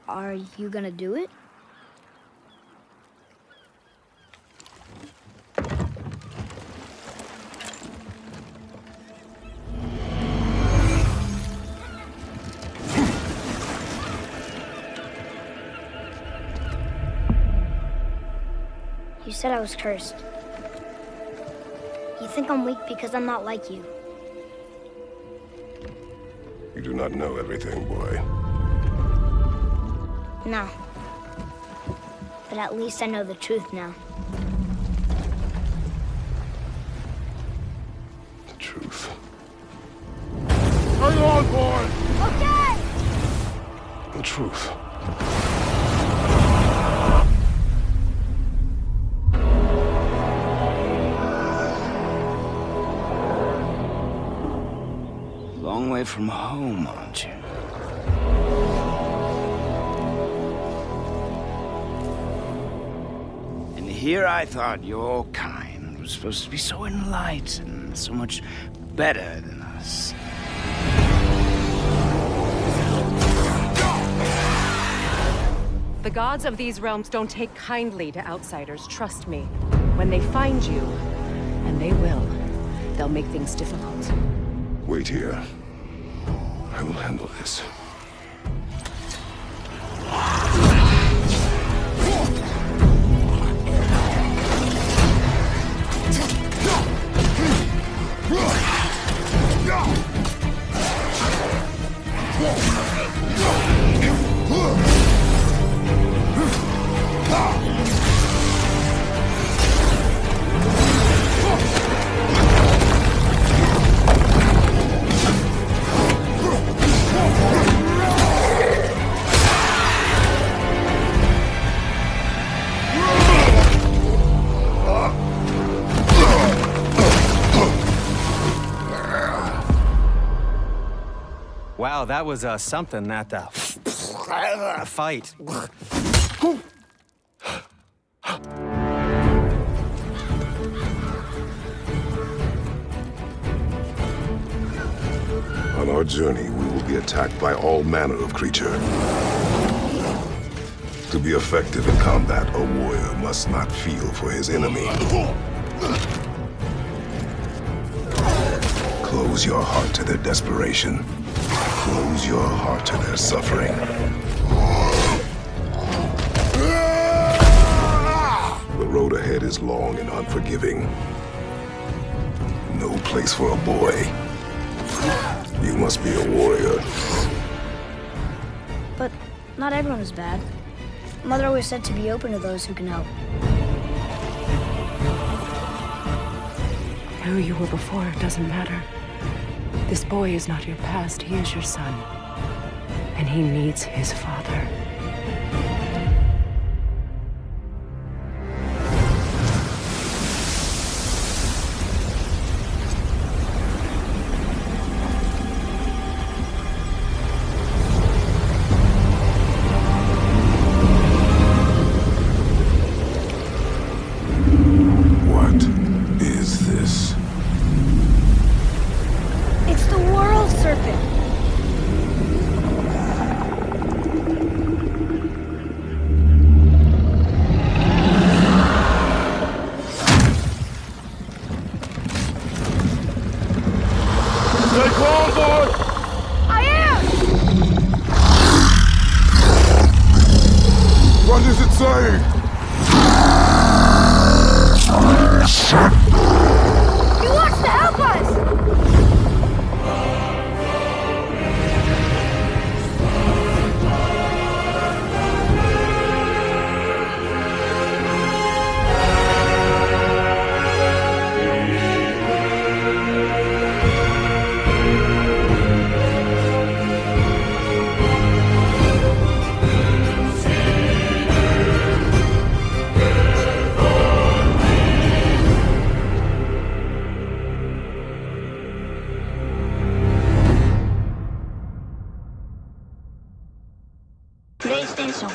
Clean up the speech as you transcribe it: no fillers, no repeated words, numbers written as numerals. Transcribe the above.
Are you gonna do it? You said I was cursed. You think I'm weak because I'm not like you. You do not know everything, boy. No. But at least I know the truth now. The truth. Hang on, boy! Okay! The truth. Long way from home, aren't you? And here I thought your kind was supposed to be so enlightened, so much better than us. The gods of these realms don't take kindly to outsiders, trust me. When they find you, and they will, they'll make things difficult. Wait here. I will handle this. Wow, that was something, that fight. On our journey, we will be attacked by all manner of creature. To be effective in combat, a warrior must not feel for his enemy. Close your heart to their desperation. Close your heart to their suffering. The road ahead is long and unforgiving. No place for a boy. You must be a warrior. But not everyone is bad. Mother always said to be open to those who can help. Who you were before doesn't matter. This boy is not your past, he is your son. And he needs his father. What is this? It's the world serpent! Stay calm, boy! I am! What is it saying? He wants to help us! PlayStation